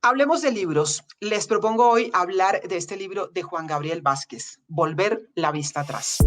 Hablemos de libros. Les propongo hoy hablar de este libro de Juan Gabriel Vázquez, Volver la vista atrás.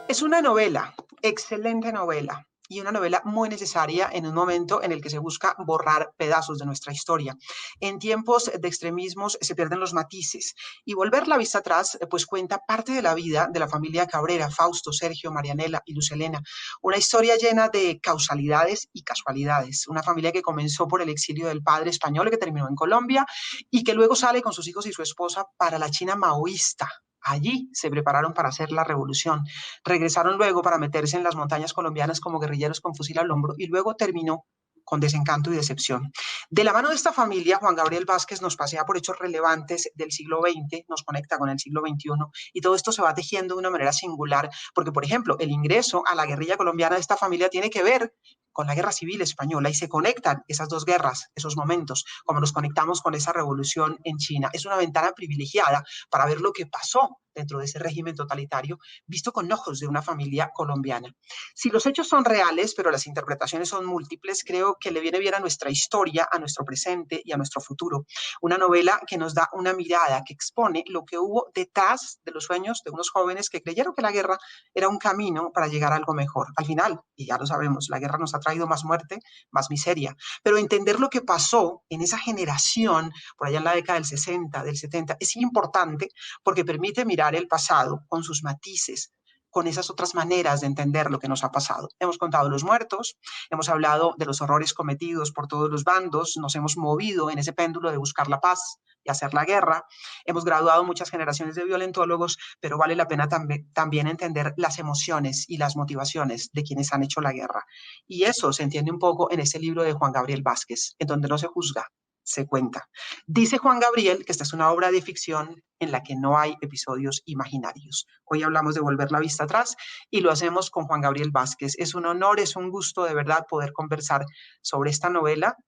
Es una novela, excelente novela, y una novela muy necesaria en un momento en el que se busca borrar pedazos de nuestra historia. En tiempos de extremismos se pierden los matices y Volver la vista atrás pues cuenta parte de la vida de la familia Cabrera, Fausto, Sergio, Marianela y Lucelena. Una historia llena de causalidades y casualidades. Una familia que comenzó por el exilio del padre español que terminó en Colombia y que luego sale con sus hijos y su esposa para la China maoísta. Allí se prepararon para hacer la revolución. Regresaron luego para meterse en las montañas colombianas como guerrilleros con fusil al hombro y luego terminó con desencanto y decepción. De la mano de esta familia, Juan Gabriel Vázquez nos pasea por hechos relevantes del siglo XX, nos conecta con el siglo XXI y todo esto se va tejiendo de una manera singular porque, por ejemplo, el ingreso a la guerrilla colombiana de esta familia tiene que ver con la guerra civil española y se conectan esas dos guerras, esos momentos, como nos conectamos con esa revolución en China. Es una ventana privilegiada para ver lo que pasó dentro de ese régimen totalitario, visto con ojos de una familia colombiana. Si los hechos son reales, pero las interpretaciones son múltiples, creo que le viene bien a nuestra historia, a nuestro presente y a nuestro futuro. Una novela que nos da una mirada, que expone lo que hubo detrás de los sueños de unos jóvenes que creyeron que la guerra era un camino para llegar a algo mejor. Al final, y ya lo sabemos, la guerra nos ha traído más muerte, más miseria, pero entender lo que pasó en esa generación, por allá en la década del 60, del 70, es importante porque permite mirar el pasado con sus matices, con esas otras maneras de entender lo que nos ha pasado. Hemos contado los muertos, hemos hablado de los horrores cometidos por todos los bandos, nos hemos movido en ese péndulo de buscar la paz y hacer la guerra, hemos graduado muchas generaciones de violentólogos, pero vale la pena también entender las emociones y las motivaciones de quienes han hecho la guerra. Y eso se entiende un poco en ese libro de Juan Gabriel Vázquez, en donde no se juzga, se cuenta. Dice Juan Gabriel que esta es una obra de ficción en la que no hay episodios imaginarios. Hoy hablamos de Volver la vista atrás y lo hacemos con Juan Gabriel Vázquez. Es un honor, es un gusto de verdad poder conversar sobre esta novela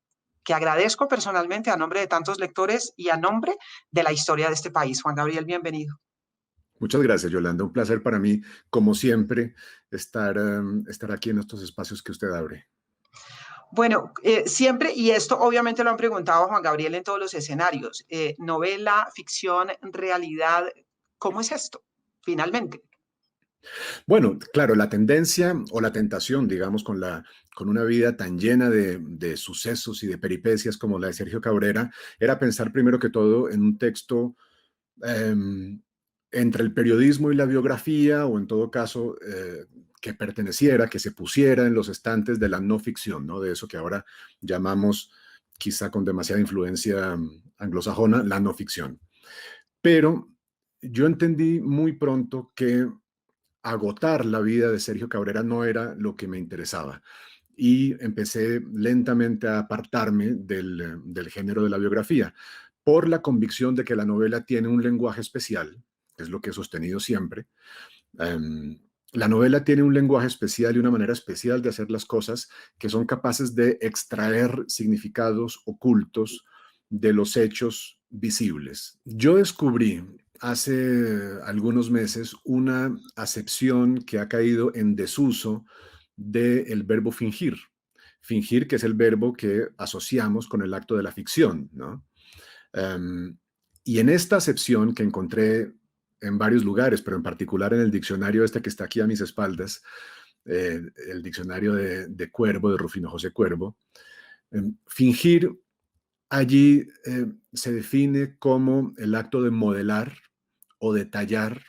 que agradezco personalmente a nombre de tantos lectores y a nombre de la historia de este país. Juan Gabriel, bienvenido. Muchas gracias, Yolanda. Un placer para mí, como siempre, estar aquí en estos espacios que usted abre. Bueno, siempre, y esto obviamente lo han preguntado a Juan Gabriel en todos los escenarios, novela, ficción, realidad, ¿cómo es esto, finalmente? Bueno, claro, la tendencia o la tentación, digamos, con una vida tan llena de sucesos y de peripecias como la de Sergio Cabrera, era pensar primero que todo en un texto em, entre el periodismo y la biografía, o en todo caso, que perteneciera, que se pusiera en los estantes de la no ficción, ¿no? De eso que ahora llamamos, quizá con demasiada influencia anglosajona, la no ficción. Pero yo entendí muy pronto que agotar la vida de Sergio Cabrera no era lo que me interesaba. Y empecé lentamente a apartarme del género de la biografía, por la convicción de que la novela tiene un lenguaje especial, que es lo que he sostenido siempre. La novela tiene un lenguaje especial y una manera especial de hacer las cosas que son capaces de extraer significados ocultos de los hechos visibles. Yo descubrí hace algunos meses una acepción que ha caído en desuso del verbo fingir. Fingir, que es el verbo que asociamos con el acto de la ficción, ¿no? Um, y en esta acepción que encontré en varios lugares, pero en particular en el diccionario este que está aquí a mis espaldas, el diccionario de Cuervo, de Rufino José Cuervo, fingir allí se define como el acto de modelar o de tallar,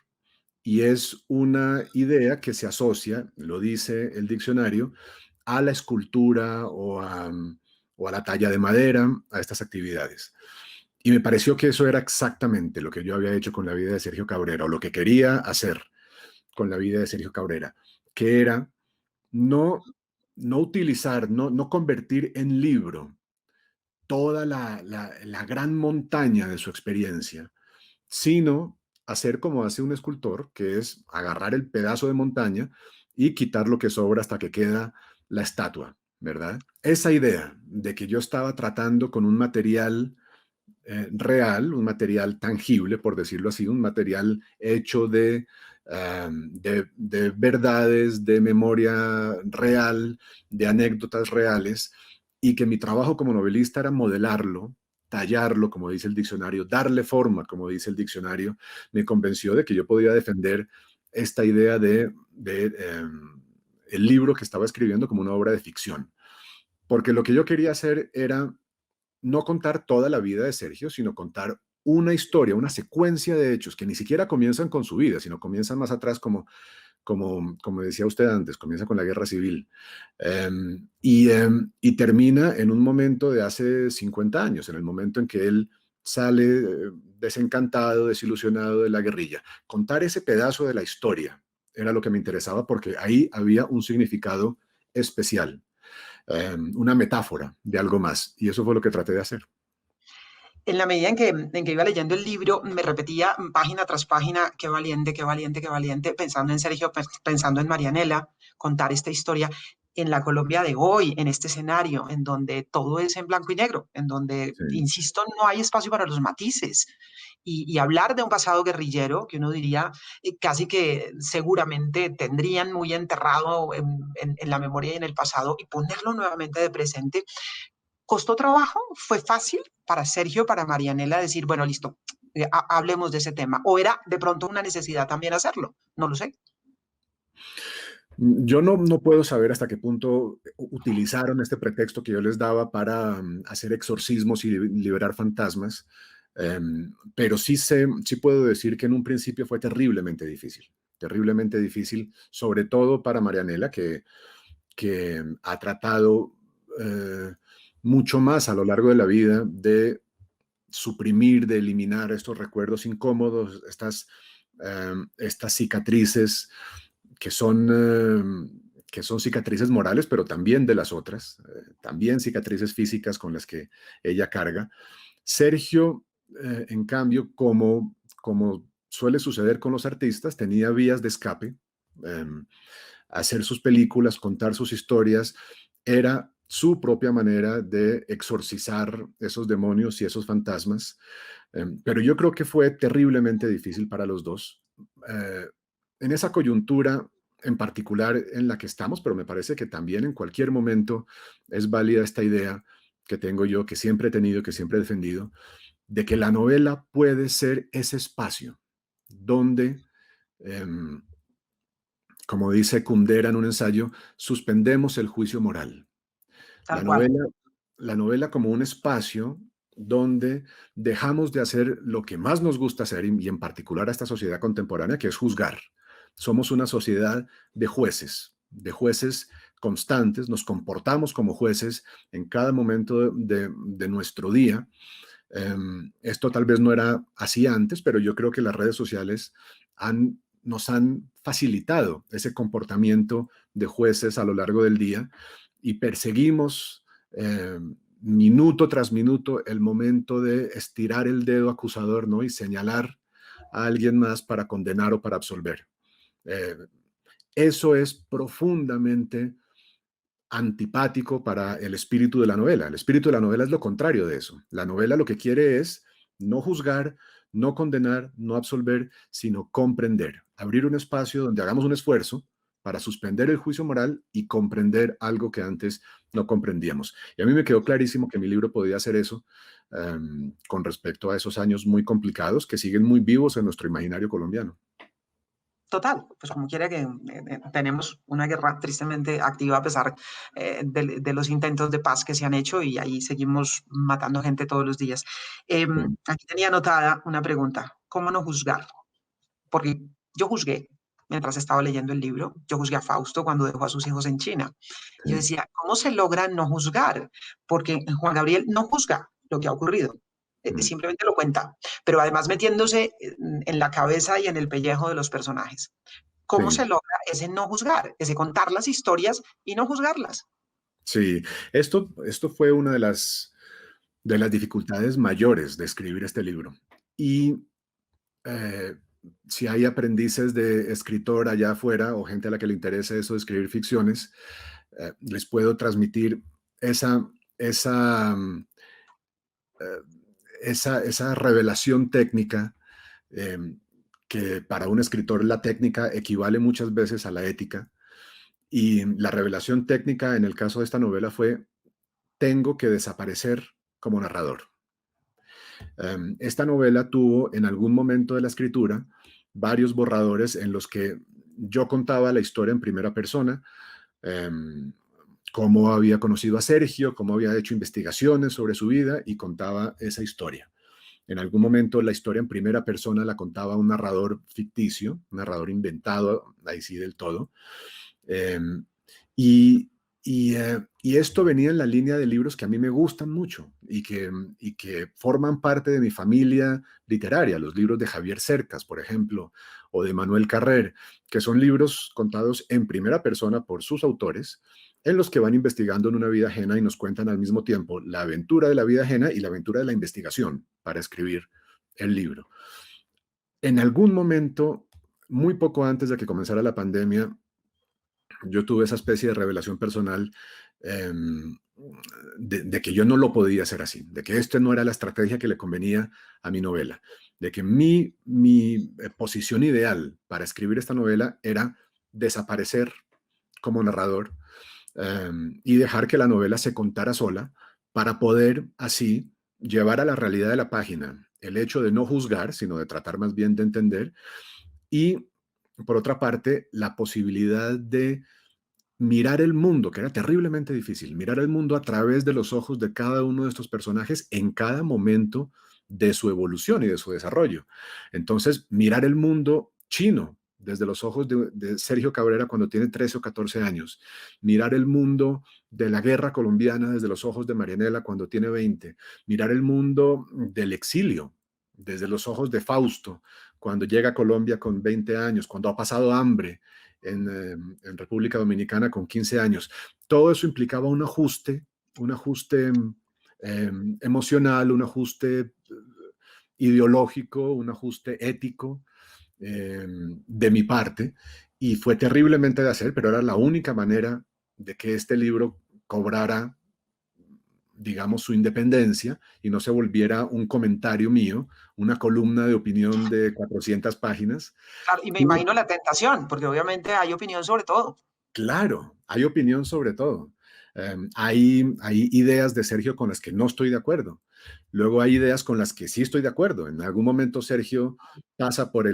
y es una idea que se asocia, lo dice el diccionario, a la escultura o a la talla de madera, a estas actividades. Y me pareció que eso era exactamente lo que yo había hecho con la vida de Sergio Cabrera, o lo que quería hacer con la vida de Sergio Cabrera, que era no, no utilizar, no convertir en libro toda la gran montaña de su experiencia, sino hacer como hace un escultor, que es agarrar el pedazo de montaña y quitar lo que sobra hasta que queda la estatua, ¿verdad? Esa idea de que yo estaba tratando con un material real, un material tangible, por decirlo así, un material hecho de de verdades, de memoria real, de anécdotas reales, y que mi trabajo como novelista era modelarlo, tallarlo, como dice el diccionario, darle forma, como dice el diccionario, me convenció de que yo podía defender esta idea de el libro que estaba escribiendo como una obra de ficción. Porque lo que yo quería hacer era no contar toda la vida de Sergio, sino contar una historia, una secuencia de hechos que ni siquiera comienzan con su vida, sino comienzan más atrás como decía usted antes, comienza con la guerra civil y termina en un momento de hace 50 años, en el momento en que él sale desencantado, desilusionado de la guerrilla. Contar ese pedazo de la historia era lo que me interesaba porque ahí había un significado especial, una metáfora de algo más, y eso fue lo que traté de hacer. En la medida en que iba leyendo el libro, me repetía página tras página, qué valiente, qué valiente, qué valiente, pensando en Sergio, pensando en Marianela, contar esta historia en la Colombia de hoy, en este escenario, en donde todo es en blanco y negro, en donde, Sí. insisto, no hay espacio para los matices. Y hablar de un pasado guerrillero que uno diría casi que seguramente tendrían muy enterrado en la memoria y en el pasado y ponerlo nuevamente de presente. ¿Costó trabajo? ¿Fue fácil para Sergio, para Marianela decir, bueno, listo, hablemos de ese tema? ¿O era de pronto una necesidad también hacerlo? No lo sé. Yo no puedo saber hasta qué punto utilizaron este pretexto que yo les daba para hacer exorcismos y liberar fantasmas, pero sí puedo decir que en un principio fue terriblemente difícil, sobre todo para Marianela, que ha tratado mucho más a lo largo de la vida de suprimir, de eliminar estos recuerdos incómodos, estas cicatrices que que son cicatrices morales, pero también de las otras, también cicatrices físicas con las que ella carga. Sergio, en cambio, como suele suceder con los artistas, tenía vías de escape. Eh, Hacer sus películas, contar sus historias, era su propia manera de exorcizar esos demonios y esos fantasmas. Pero yo creo que fue terriblemente difícil para los dos. Eh, en esa coyuntura en particular en la que estamos, pero me parece que también en cualquier momento es válida esta idea que tengo yo, que siempre he tenido, que siempre he defendido, de que la novela puede ser ese espacio donde, eh, como dice Kundera en un ensayo, suspendemos el juicio moral. La Tal cual. novela, la novela como un espacio donde dejamos de hacer lo que más nos gusta hacer, y en particular a esta sociedad contemporánea, que es juzgar. Somos una sociedad de jueces constantes, nos comportamos como jueces en cada momento de nuestro día. Esto tal vez no era así antes, pero yo creo que las redes sociales nos han facilitado ese comportamiento de jueces a lo largo del día y perseguimos minuto tras minuto el momento de estirar el dedo acusador, ¿no? Y señalar a alguien más para condenar o para absolver. Eh, Eso es profundamente antipático para el espíritu de la novela. El espíritu de la novela es lo contrario de eso. La novela lo que quiere es no juzgar, no condenar, no absolver, sino comprender. Abrir un espacio donde hagamos un esfuerzo para suspender el juicio moral y comprender algo que antes no comprendíamos. Y a mí me quedó clarísimo que mi libro podía hacer eso con respecto a esos años muy complicados que siguen muy vivos en nuestro imaginario colombiano. Total, pues como quiera que tenemos una guerra tristemente activa a pesar de los intentos de paz que se han hecho y ahí seguimos matando gente todos los días. Sí, Aquí tenía anotada una pregunta, ¿cómo no juzgar? Porque yo juzgué mientras estaba leyendo el libro, yo juzgué a Fausto cuando dejó a sus hijos en China. Yo sí, decía, ¿cómo se logra no juzgar? Porque Juan Gabriel no juzga lo que ha ocurrido, mm, simplemente lo cuenta, pero además metiéndose en la cabeza y en el pellejo de los personajes. ¿Cómo se sí. logra ese no juzgar, ese contar las historias y no juzgarlas? Sí, esto fue una de las dificultades mayores de escribir este libro. Y eh, si hay aprendices de escritor allá afuera o gente a la que le interese eso de escribir ficciones, les puedo transmitir esa, esa, eh, esa revelación técnica eh, que para un escritor la técnica equivale muchas veces a la ética. Y la revelación técnica en el caso de esta novela fue: tengo que desaparecer como narrador. Esta novela tuvo en algún momento de la escritura varios borradores en los que yo contaba la historia en primera persona, um, cómo había conocido a Sergio, cómo había hecho investigaciones sobre su vida y contaba esa historia. En algún momento la historia en primera persona la contaba un narrador ficticio, un narrador inventado, ahí sí del todo. Eh, y, y esto venía en la línea de libros que a mí me gustan mucho y que forman parte de mi familia literaria, los libros de Javier Cercas, por ejemplo, o de Manuel Carrer, que son libros contados en primera persona por sus autores, en los que van investigando en una vida ajena y nos cuentan al mismo tiempo la aventura de la vida ajena y la aventura de la investigación para escribir el libro. En algún momento, muy poco antes de que comenzara la pandemia, yo tuve esa especie de revelación personal, eh, de que yo no lo podía hacer así, de que esta no era la estrategia que le convenía a mi novela, de que mi posición ideal para escribir esta novela era desaparecer como narrador, y dejar que la novela se contara sola para poder así llevar a la realidad de la página el hecho de no juzgar, sino de tratar más bien de entender, y por otra parte, la posibilidad de mirar el mundo, que era terriblemente difícil, mirar el mundo a través de los ojos de cada uno de estos personajes en cada momento de su evolución y de su desarrollo. Entonces, mirar el mundo chino desde los ojos de Sergio Cabrera cuando tiene 13 o 14 años, mirar el mundo de la guerra colombiana desde los ojos de Marianela cuando tiene 20, mirar el mundo del exilio desde los ojos de Fausto cuando llega a Colombia con 20 años, cuando ha pasado hambre en República Dominicana con 15 años. Todo eso implicaba un ajuste emocional, un ajuste ideológico, un ajuste ético, de mi parte, y fue terriblemente de hacer, pero era la única manera de que este libro cobrara, digamos, su independencia y no se volviera un comentario mío, una columna de opinión de 400 páginas. Claro, y me Y imagino la tentación, porque obviamente hay opinión sobre todo. claro, hay opinión sobre todo. Hay ideas de Sergio con las que no estoy de acuerdo. Luego hay ideas con las que sí estoy de acuerdo. En algún momento Sergio pasa por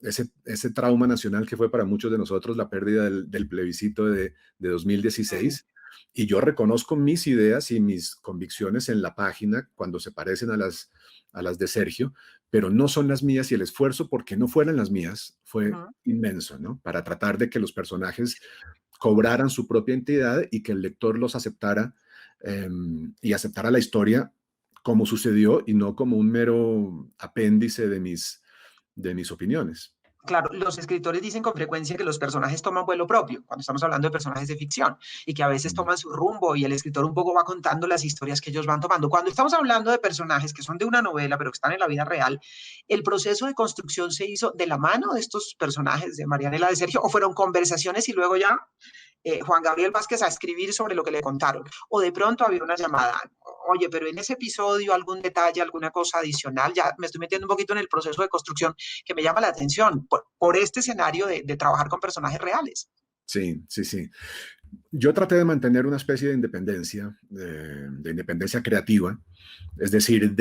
ese trauma nacional que fue para muchos de nosotros la pérdida del plebiscito de Sí. 2016. Y yo reconozco mis ideas y mis convicciones en la página cuando se parecen a las de Sergio, pero no son las mías, y el esfuerzo porque no fueran las mías fue Ujú. inmenso, ¿no? Para tratar de que los personajes cobraran su propia entidad y que el lector los aceptara, y aceptara la historia como sucedió y no como un mero apéndice de mis opiniones. Claro, los escritores dicen con frecuencia que los personajes toman vuelo propio, cuando estamos hablando de personajes de ficción, y que a veces Mm. toman su rumbo y el escritor un poco va contando las historias que ellos van tomando. Cuando estamos hablando de personajes que son de una novela, pero que están en la vida real, ¿el proceso de construcción se hizo de la mano de estos personajes de Marianela, de Sergio, o fueron conversaciones y luego ya Juan Gabriel Vázquez a escribir sobre lo que le contaron? O de pronto había una llamada, oye, pero en ese episodio algún detalle, alguna cosa adicional, ya me estoy metiendo un poquito en el proceso de construcción que me llama la atención por este escenario de trabajar con personajes reales. Sí, sí, sí. Yo traté de mantener una especie de independencia creativa, es decir,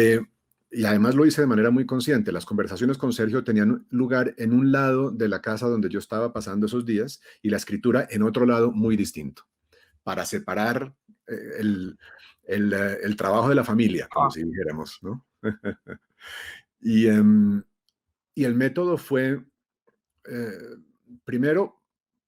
y además lo hice de manera muy consciente. Las conversaciones con Sergio tenían lugar en un lado de la casa donde yo estaba pasando esos días y la escritura en otro lado muy distinto, para separar el, el trabajo de la familia, como Ah, si dijéramos, ¿no? Y, um, y el método fue, eh, primero,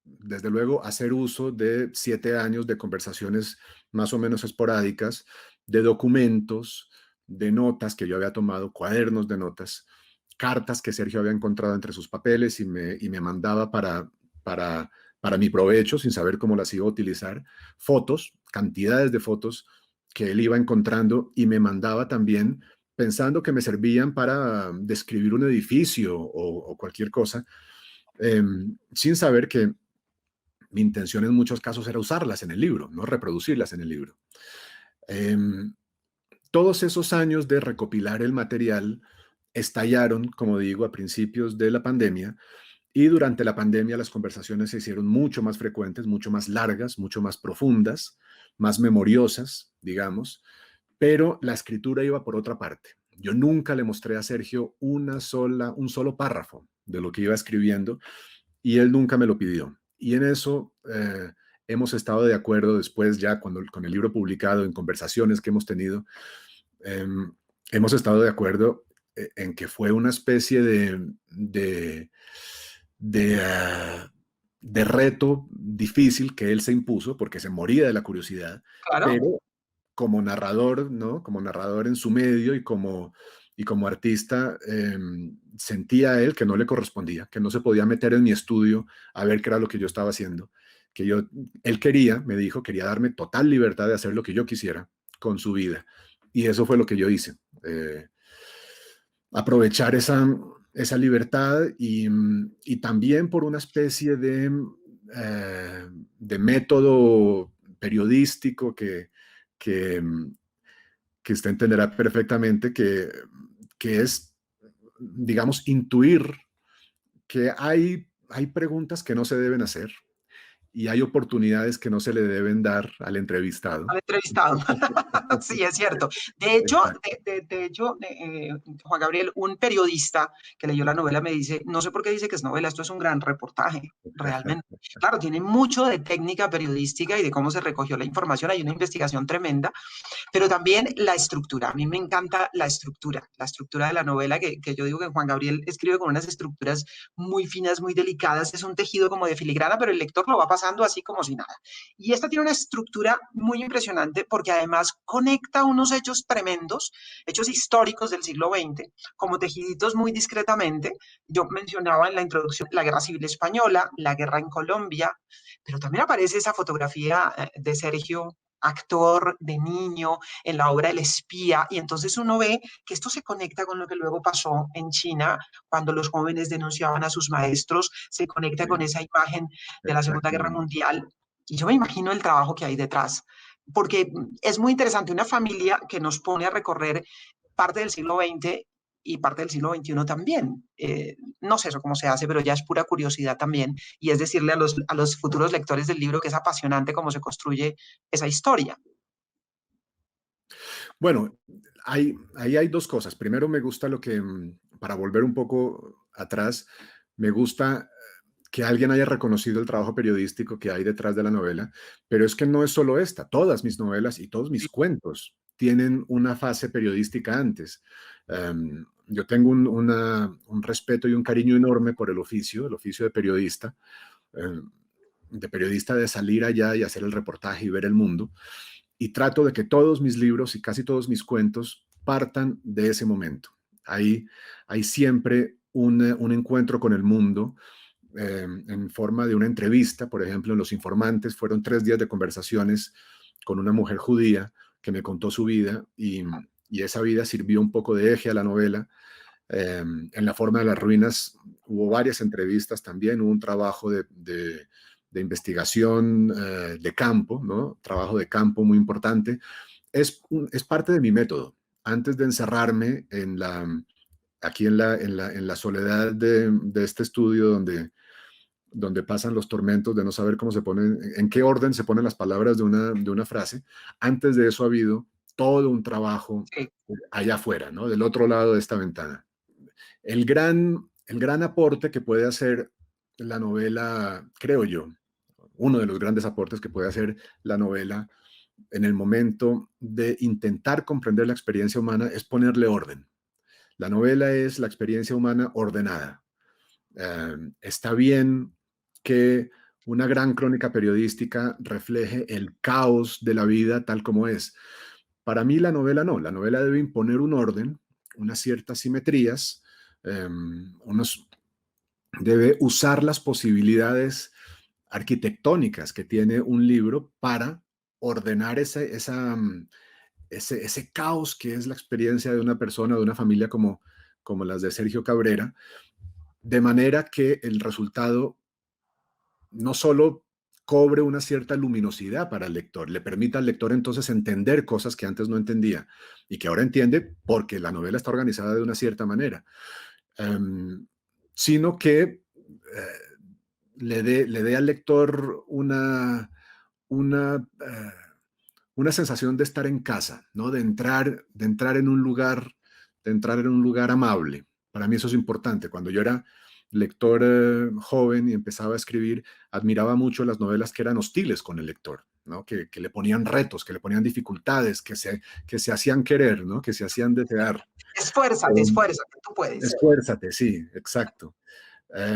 desde luego, hacer uso de 7 años de conversaciones más o menos esporádicas, de documentos, de notas que yo había tomado, cuadernos de notas, cartas que Sergio había encontrado entre sus papeles y me mandaba para, para mi provecho, sin saber cómo las iba a utilizar, fotos, cantidades de fotos que él iba encontrando y me mandaba también pensando que me servían para describir un edificio o cualquier cosa, sin saber que mi intención en muchos casos era usarlas en el libro, no reproducirlas en el libro. Eh, Todos esos años de recopilar el material estallaron, como digo, a principios de la pandemia, y durante la pandemia las conversaciones se hicieron mucho más frecuentes, mucho más largas, mucho más profundas, más memoriosas, digamos, pero la escritura iba por otra parte. Yo nunca le mostré a Sergio un solo párrafo de lo que iba escribiendo y él nunca me lo pidió. Y en eso hemos estado de acuerdo después ya cuando, con el libro publicado, en conversaciones que hemos tenido, eh, hemos estado de acuerdo en que fue una especie de reto difícil que él se impuso porque se moría de la curiosidad, Claro. pero como narrador, ¿no? Como narrador en su medio y como artista, sentía él que no le correspondía, que no se podía meter en mi estudio a ver qué era lo que yo estaba haciendo, que él quería, me dijo, quería darme total libertad de hacer lo que yo quisiera con su vida. Y eso fue lo que yo hice. Aprovechar esa libertad y también por una especie de método periodístico que, que usted entenderá perfectamente que es, digamos, intuir que hay preguntas que no se deben hacer y hay oportunidades que no se le deben dar al entrevistado. Al entrevistado. Sí, es cierto. De hecho, Exacto. Juan Gabriel, un periodista que leyó la novela me dice, no sé por qué dice que es novela, esto es un gran reportaje, realmente. Claro, tiene mucho de técnica periodística y de cómo se recogió la información, hay una investigación tremenda, pero también la estructura. A mí me encanta la estructura de la novela, que yo digo que Juan Gabriel escribe con unas estructuras muy finas, muy delicadas, es un tejido como de filigrana, pero el lector lo va pasando así como si nada. Y esta tiene una estructura muy impresionante porque además conecta unos hechos tremendos, hechos históricos del siglo XX, como tejiditos muy discretamente. Yo mencionaba en la introducción la Guerra Civil Española, la guerra en Colombia, pero también aparece esa fotografía de Sergio, actor de niño, en la obra El espía, y entonces uno ve que esto se conecta con lo que luego pasó en China cuando los jóvenes denunciaban a sus maestros, se conecta con esa imagen de la Segunda Guerra Exactamente. Mundial, y yo me imagino el trabajo que hay detrás, porque es muy interesante una familia que nos pone a recorrer parte del siglo XX y parte del siglo XXI también. No sé eso cómo se hace, pero ya es pura curiosidad también. Y es decirle a los futuros lectores del libro que es apasionante cómo se construye esa historia. Bueno, ahí hay dos cosas. Primero, me gusta para volver un poco atrás, me gusta que alguien haya reconocido el trabajo periodístico que hay detrás de la novela, pero es que no es solo esta, todas mis novelas y todos mis cuentos tienen una fase periodística antes. Yo tengo un respeto y un cariño enorme por el oficio um, de periodista de salir allá y hacer el reportaje y ver el mundo, y trato de que todos mis libros y casi todos mis cuentos partan de ese momento. Hay, hay siempre un encuentro con el mundo en forma de una entrevista. Por ejemplo, en Los Informantes fueron 3 días de conversaciones con una mujer judía que me contó su vida y esa vida sirvió un poco de eje a la novela. En La forma de las ruinas hubo varias entrevistas también, hubo un trabajo de investigación de campo, ¿no? Trabajo de campo muy importante. Es parte de mi método. Antes de encerrarme aquí en la soledad de este estudio donde pasan los tormentos de no saber cómo se ponen, en qué orden se ponen las palabras de una frase, antes de eso ha habido todo un trabajo Sí, allá afuera, ¿no? Del otro lado de esta ventana. El gran aporte que puede hacer la novela, creo yo, uno de los grandes aportes que puede hacer la novela en el momento de intentar comprender la experiencia humana es ponerle orden. La novela es la experiencia humana ordenada. Está bien que una gran crónica periodística refleje el caos de la vida tal como es. Para mí la novela no, la novela debe imponer un orden, unas ciertas simetrías, unos, debe usar las posibilidades arquitectónicas que tiene un libro para ordenar ese caos que es la experiencia de una persona, de una familia como las de Sergio Cabrera, de manera que el resultado no solo cobre una cierta luminosidad para el lector, le permita al lector entonces entender cosas que antes no entendía y que ahora entiende porque la novela está organizada de una cierta manera. Um, Sino que le dé al lector una, una sensación de estar en casa, ¿no? De entrar en un lugar, de entrar en un lugar amable. Para mí eso es importante. Cuando yo era lector joven y empezaba a escribir, admiraba mucho las novelas que eran hostiles con el lector, ¿no? Que le ponían retos, que le ponían dificultades, que se hacían querer, ¿no? Que se hacían desear. Esfuérzate, tú puedes. Esfuérzate, sí, exacto.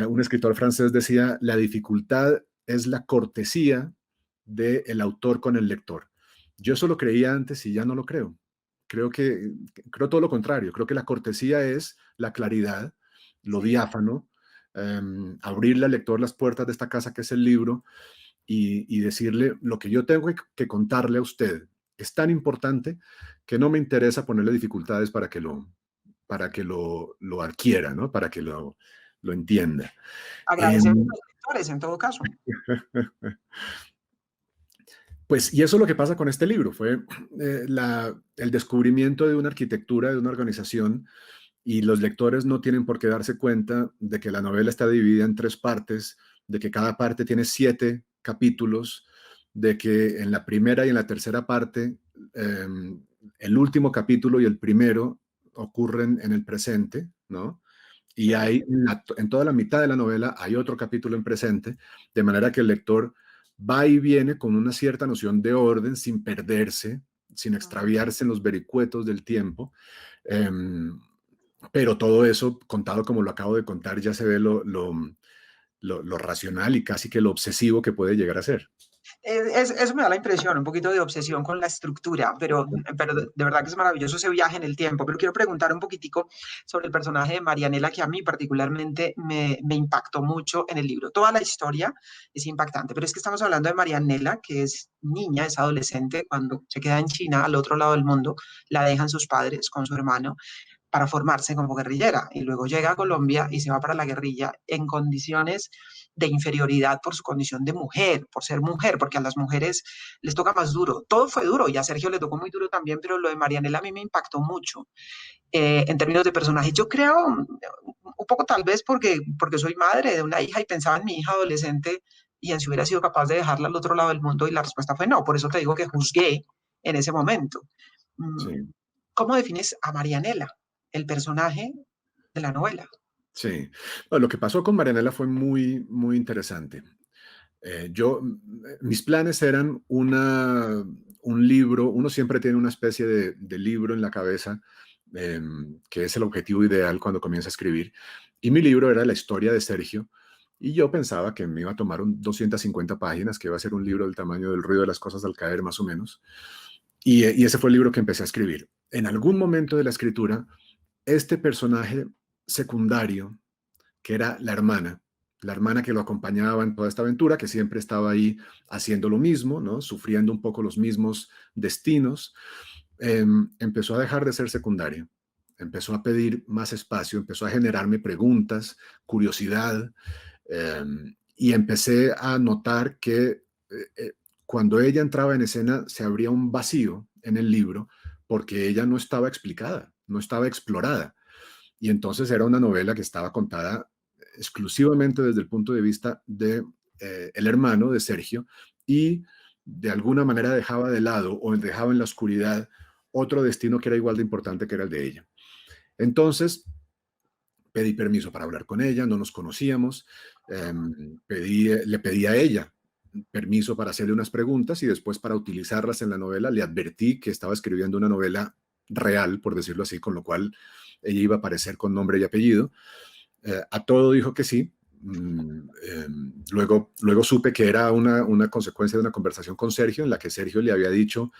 Un escritor francés decía, la dificultad es la cortesía del autor con el lector. Yo eso lo creía antes y ya no lo creo. Creo todo lo contrario. Creo que la cortesía es la claridad, lo Sí. diáfano, abrirle al lector las puertas de esta casa que es el libro y decirle lo que yo tengo que contarle a usted es tan importante que no me interesa ponerle dificultades para que lo adquiera, ¿no? Para que lo entienda. Agradecer a Em, los lectores en todo caso. Pues, y eso es lo que pasa con este libro, fue el descubrimiento de una arquitectura, de una organización, y los lectores no tienen por qué darse cuenta de que la novela está dividida en 3 partes, de que cada parte tiene 7 capítulos, de que en la primera y en la tercera parte, eh, el último capítulo y el primero ocurren en el presente, ¿no? Y Sí. hay, en toda la mitad de la novela hay otro capítulo en presente, de manera que el lector va y viene con una cierta noción de orden, sin perderse, sin extraviarse en los vericuetos del tiempo. Um, pero todo eso, contado como lo acabo de contar, ya se ve lo racional y casi que lo obsesivo que puede llegar a ser. Eso me da la impresión, un poquito de obsesión con la estructura, pero de verdad que es maravilloso ese viaje en el tiempo. Pero quiero preguntar un poquitico sobre el personaje de Marianela, que a mí particularmente me impactó mucho en el libro. Toda la historia es impactante, pero es que estamos hablando de Marianela, que es niña, es adolescente, cuando se queda en China, al otro lado del mundo, la dejan sus padres con su hermano para formarse como guerrillera y luego llega a Colombia y se va para la guerrilla en condiciones de inferioridad por su condición de mujer, por ser mujer, porque a las mujeres les toca más duro. Todo fue duro y a Sergio le tocó muy duro también, pero lo de Marianela a mí me impactó mucho en términos de personaje. Yo creo un poco tal vez porque soy madre de una hija y pensaba en mi hija adolescente y en si hubiera sido capaz de dejarla al otro lado del mundo y la respuesta fue no. Por eso te digo que juzgué en ese momento. Sí, ¿Cómo defines a Marianela, el personaje de la novela? sí. Bueno, lo que pasó con Marianela fue muy, muy interesante. Mis planes eran un libro, uno siempre tiene una especie de libro en la cabeza, que es el objetivo ideal cuando comienza a escribir, y mi libro era la historia de Sergio, y yo pensaba que me iba a tomar 250 páginas, que iba a ser un libro del tamaño del ruido de las cosas al caer, más o menos, y ese fue el libro que empecé a escribir. En algún momento de la escritura, este personaje secundario, que era la hermana que lo acompañaba en toda esta aventura, que siempre estaba ahí haciendo lo mismo, ¿no? Sufriendo un poco los mismos destinos, empezó a dejar de ser secundaria, empezó a pedir más espacio, empezó a generarme preguntas, curiosidad, y empecé a notar que cuando ella entraba en escena se abría un vacío en el libro porque ella no estaba explicada, no estaba explorada. Y entonces era una novela que estaba contada exclusivamente desde el punto de vista de el hermano de Sergio y de alguna manera dejaba de lado o dejaba en la oscuridad otro destino que era igual de importante que era el de ella. Entonces pedí permiso para hablar con ella, no nos conocíamos, le pedí a ella permiso para hacerle unas preguntas y después para utilizarlas en la novela. Le advertí que estaba escribiendo una novela real, por decirlo así, con lo cual ella iba a aparecer con nombre y apellido. A todo dijo que sí. Luego supe que era una consecuencia de una conversación con Sergio, en la que Sergio le había dicho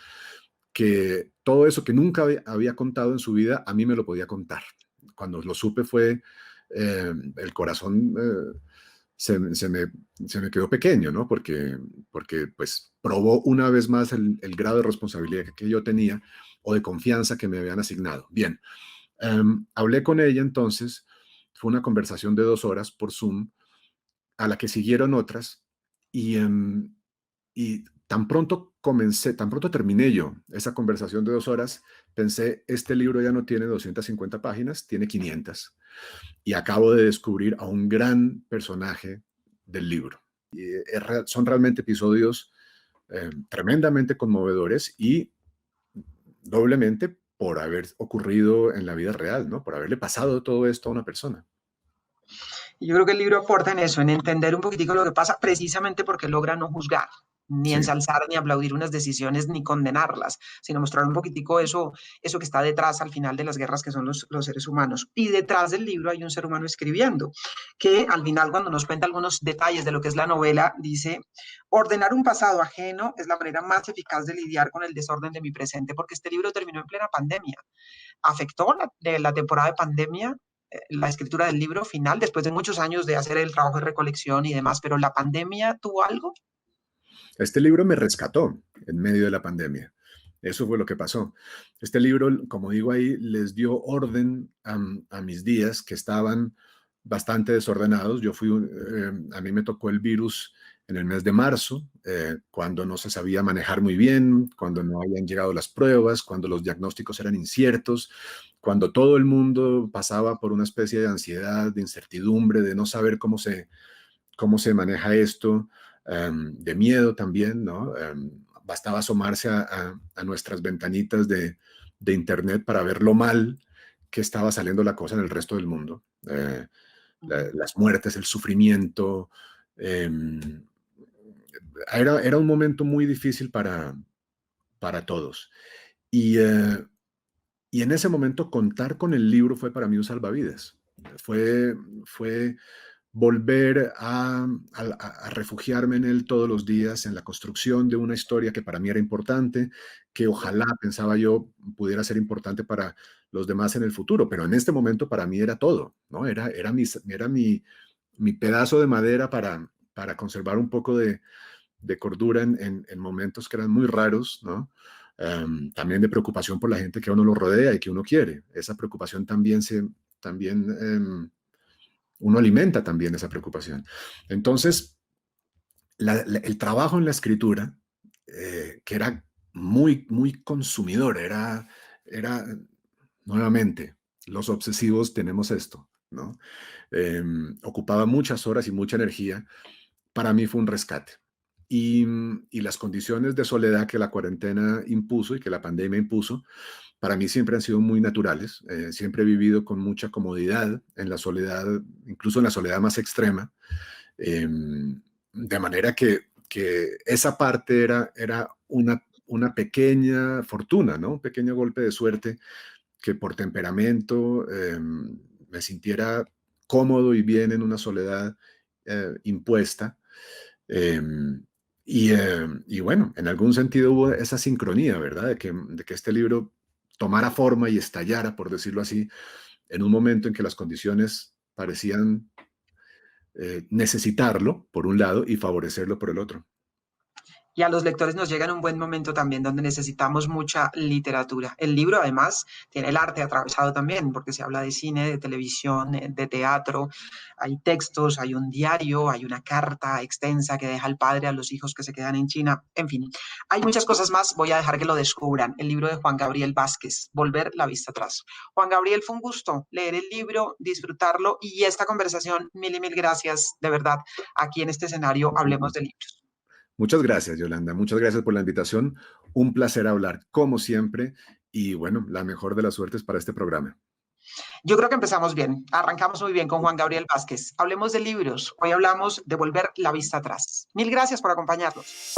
que todo eso que nunca había contado en su vida, a mí me lo podía contar. Cuando lo supe fue, el corazón se me quedó pequeño, ¿no? Porque pues probó una vez más el grado de responsabilidad que yo tenía o de confianza que me habían asignado. Bien, hablé con ella entonces, fue una conversación de 2 horas por Zoom, a la que siguieron otras, Y, y tan pronto comencé, tan pronto terminé yo esa conversación de 2 horas, pensé, este libro ya no tiene 250 páginas, tiene 500. Y acabo de descubrir a un gran personaje del libro. Y son realmente episodios tremendamente conmovedores y doblemente por haber ocurrido en la vida real, ¿no? Por haberle pasado todo esto a una persona. Y yo creo que el libro aporta en eso, en entender un poquitico lo que pasa, precisamente porque logra no juzgar, ni Sí. ensalzar, ni aplaudir unas decisiones, ni condenarlas, sino mostrar un poquitico eso que está detrás al final de las guerras, que son los seres humanos. Y detrás del libro hay un ser humano escribiendo, que al final, cuando nos cuenta algunos detalles de lo que es la novela, dice: ordenar un pasado ajeno es la manera más eficaz de lidiar con el desorden de mi presente, porque este libro terminó en plena pandemia. Afectó la temporada de pandemia la escritura del libro final, después de muchos años de hacer el trabajo de recolección y demás, pero la pandemia tuvo algo. Este libro me rescató en medio de la pandemia. Eso fue lo que pasó. Este libro, como digo ahí, les dio orden a mis días que estaban bastante desordenados. A mí me tocó el virus en el mes de marzo, cuando no se sabía manejar muy bien, cuando no habían llegado las pruebas, cuando los diagnósticos eran inciertos, cuando todo el mundo pasaba por una especie de ansiedad, de incertidumbre, de no saber cómo se maneja esto, de miedo también, ¿no? Bastaba asomarse a nuestras ventanitas de internet para ver lo mal que estaba saliendo la cosa en el resto del mundo. Las muertes, el sufrimiento. Era un momento muy difícil para todos. Y, y en ese momento contar con el libro fue para mí un salvavidas. Fue volver a refugiarme en él todos los días, en la construcción de una historia que para mí era importante, que ojalá, pensaba yo, pudiera ser importante para los demás en el futuro, pero en este momento para mí era todo, ¿no? Era mi pedazo de madera para conservar un poco de cordura en momentos que eran muy raros, ¿no? También de preocupación por la gente que a uno lo rodea y que uno quiere. Esa preocupación también uno alimenta también esa preocupación. Entonces, el trabajo en la escritura, que era muy, muy consumidor, era nuevamente, los obsesivos tenemos esto, ¿no? Ocupaba muchas horas y mucha energía. Para mí fue un rescate. Y las condiciones de soledad que la cuarentena impuso y que la pandemia impuso, para mí siempre han sido muy naturales. Siempre he vivido con mucha comodidad en la soledad, incluso en la soledad más extrema. De manera que esa parte era una pequeña fortuna, ¿no? Un pequeño golpe de suerte que por temperamento me sintiera cómodo y bien en una soledad impuesta. Eh, y bueno, en algún sentido hubo esa sincronía, ¿verdad? De que este libro tomara forma y estallara, por decirlo así, en un momento en que las condiciones parecían necesitarlo, por un lado, y favorecerlo por el otro. Y a los lectores nos llega en un buen momento también donde necesitamos mucha literatura. El libro además tiene el arte atravesado también, porque se habla de cine, de televisión, de teatro, hay textos, hay un diario, hay una carta extensa que deja el padre a los hijos que se quedan en China, en fin, hay muchas cosas más, voy a dejar que lo descubran. El libro de Juan Gabriel Vázquez, Volver la vista atrás. Juan Gabriel, fue un gusto leer el libro, disfrutarlo y esta conversación, mil y mil gracias, de verdad, aquí en este escenario Hablemos de Libros. Muchas gracias, Yolanda. Muchas gracias por la invitación. Un placer hablar, como siempre. Y bueno, la mejor de las suertes para este programa. Yo creo que empezamos bien, arrancamos muy bien con Juan Gabriel Vázquez. Hablemos de libros, hoy hablamos de volver la vista atrás. Mil gracias por acompañarnos.